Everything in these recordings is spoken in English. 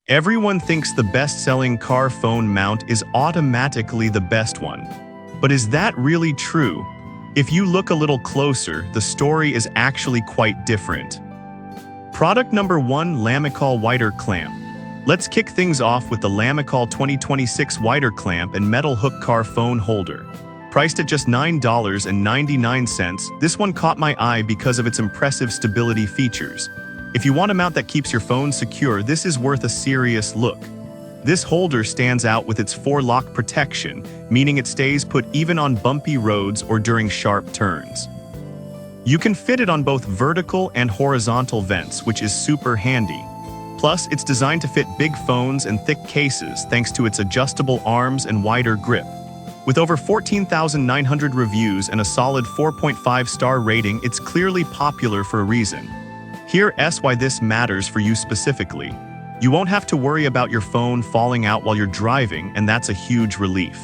Everyone thinks the best-selling car phone mount is automatically the best one. But is that really true? If you look a little closer, the story is actually quite different. Product number 1, Lamicall Wider Clamp. Let's kick things off with the Lamicall 2026 Wider Clamp and Metal Hook Car Phone Holder. Priced at just $9.99, this one caught my eye because of its impressive stability features. If you want a mount that keeps your phone secure, this is worth a serious look. This holder stands out with its 4-lock protection, meaning it stays put even on bumpy roads or during sharp turns. You can fit it on both vertical and horizontal vents, which is super handy. Plus, it's designed to fit big phones and thick cases thanks to its adjustable arms and wider grip. With over 14,900 reviews and a solid 4.5-star rating, it's clearly popular for a reason. Here's why this matters for you specifically. You won't have to worry about your phone falling out while you're driving, and that's a huge relief.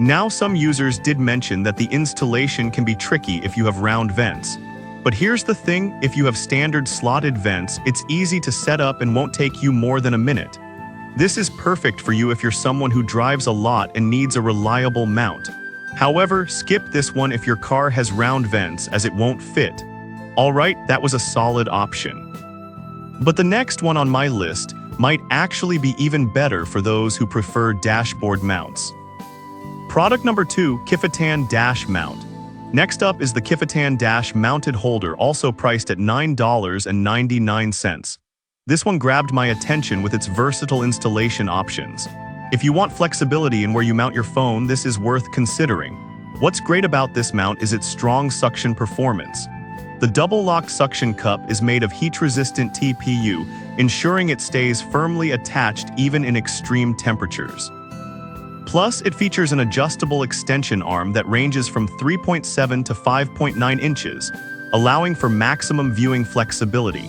Now, some users did mention that the installation can be tricky if you have round vents. But here's the thing, if you have standard slotted vents, it's easy to set up and won't take you more than a minute. This is perfect for you if you're someone who drives a lot and needs a reliable mount. However, skip this one if your car has round vents, as it won't fit. Alright, that was a solid option. But the next one on my list might actually be even better for those who prefer dashboard mounts. Product number 2, Qifutan Dash Mount. Next up is the Qifutan Dash Mounted Holder, also priced at $9.99. This one grabbed my attention with its versatile installation options. If you want flexibility in where you mount your phone, this is worth considering. What's great about this mount is its strong suction performance. The double-lock suction cup is made of heat-resistant TPU, ensuring it stays firmly attached even in extreme temperatures. Plus, it features an adjustable extension arm that ranges from 3.7 to 5.9 inches, allowing for maximum viewing flexibility.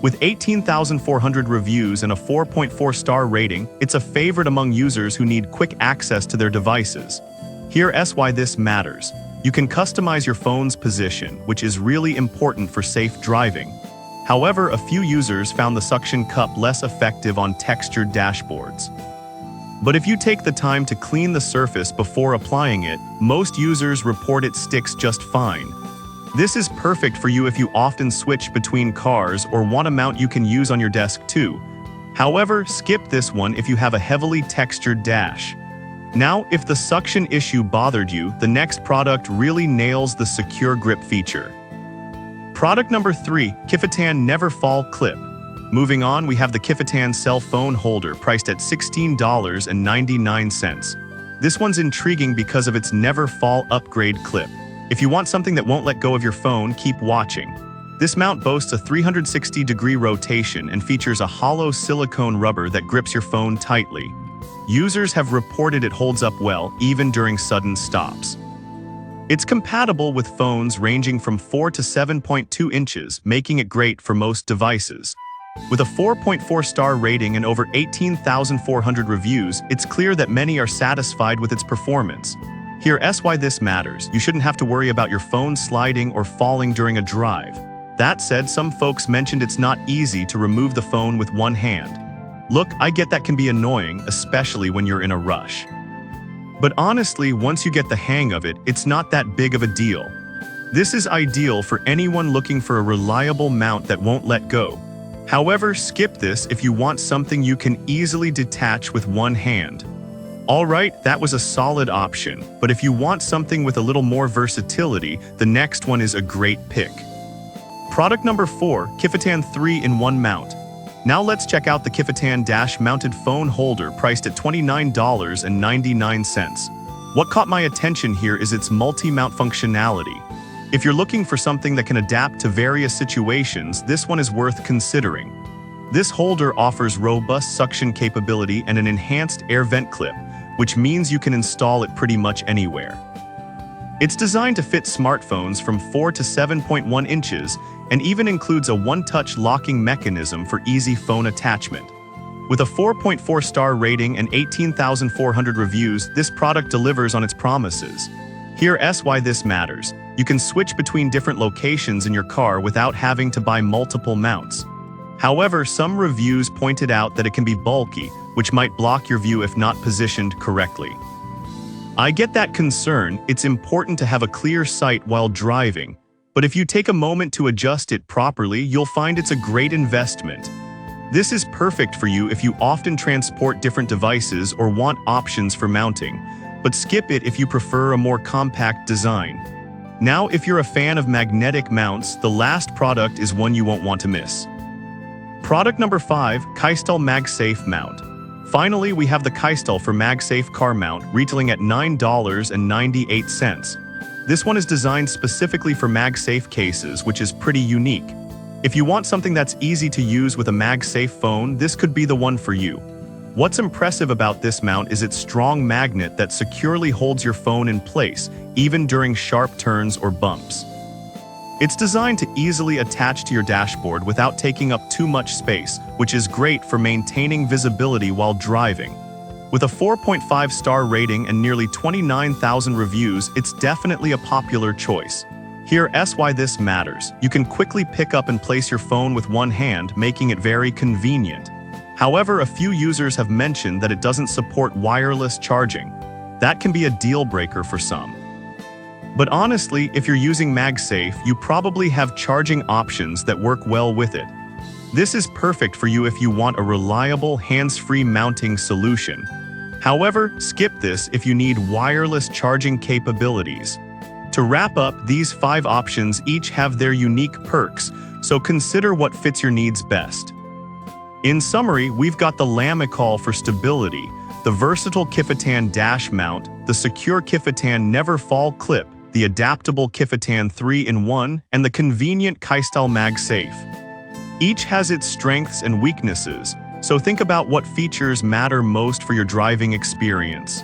With 18,400 reviews and a 4.4-star rating, it's a favorite among users who need quick access to their devices. Here's why this matters. You can customize your phone's position, which is really important for safe driving. However, a few users found the suction cup less effective on textured dashboards. But if you take the time to clean the surface before applying it, most users report it sticks just fine. This is perfect for you if you often switch between cars or want a mount you can use on your desk too. However, skip this one if you have a heavily textured dash. Now, if the suction issue bothered you, the next product really nails the secure grip feature. Product number 3, Qifutan Never Fall Clip. Moving on, we have the Qifutan Cell Phone Holder, priced at $16.99. This one's intriguing because of its Never Fall upgrade clip. If you want something that won't let go of your phone, keep watching. This mount boasts a 360-degree rotation and features a hollow silicone rubber that grips your phone tightly. Users have reported it holds up well, even during sudden stops. It's compatible with phones ranging from 4 to 7.2 inches, making it great for most devices. With a 4.4-star rating and over 18,400 reviews, it's clear that many are satisfied with its performance. Here's why this matters. You shouldn't have to worry about your phone sliding or falling during a drive. That said, some folks mentioned it's not easy to remove the phone with one hand. Look, I get that can be annoying, especially when you're in a rush. But honestly, once you get the hang of it, it's not that big of a deal. This is ideal for anyone looking for a reliable mount that won't let go. However, skip this if you want something you can easily detach with one hand. Alright, that was a solid option, but if you want something with a little more versatility, the next one is a great pick. Product number 4, Qifutan 3-in-1 Mount. Now let's check out the Qifutan Dash Mounted Phone Holder, priced at $29.99. What caught my attention here is its multi-mount functionality. If you're looking for something that can adapt to various situations, this one is worth considering. This holder offers robust suction capability and an enhanced air vent clip, which means you can install it pretty much anywhere. It's designed to fit smartphones from 4 to 7.1 inches and even includes a one-touch locking mechanism for easy phone attachment. With a 4.4-star rating and 18,400 reviews, this product delivers on its promises. Here's why this matters. You can switch between different locations in your car without having to buy multiple mounts. However, some reviews pointed out that it can be bulky, which might block your view if not positioned correctly. I get that concern. It's important to have a clear sight while driving, but if you take a moment to adjust it properly, you'll find it's a great investment. This is perfect for you if you often transport different devices or want options for mounting, but skip it if you prefer a more compact design. Now, if you're a fan of magnetic mounts, the last product is one you won't want to miss. Product number 5, Qifutan MagSafe Mount. Finally, we have the Qifutan for MagSafe car mount, retailing at $9.98. This one is designed specifically for MagSafe cases, which is pretty unique. If you want something that's easy to use with a MagSafe phone, this could be the one for you. What's impressive about this mount is its strong magnet that securely holds your phone in place, even during sharp turns or bumps. It's designed to easily attach to your dashboard without taking up too much space, which is great for maintaining visibility while driving. With a 4.5-star rating and nearly 29,000 reviews, it's definitely a popular choice. Here's why this matters. You can quickly pick up and place your phone with one hand, making it very convenient. However, a few users have mentioned that it doesn't support wireless charging. That can be a deal breaker for some. But honestly, if you're using MagSafe, you probably have charging options that work well with it. This is perfect for you if you want a reliable, hands-free mounting solution. However, skip this if you need wireless charging capabilities. To wrap up, these 5 options each have their unique perks, so consider what fits your needs best. In summary, we've got the Lamicall for stability, the versatile Qifutan dash mount, the secure Qifutan never fall clip, the adaptable Qifutan 3-in-1, and the convenient Qifutan MagSafe. Each has its strengths and weaknesses, so think about what features matter most for your driving experience.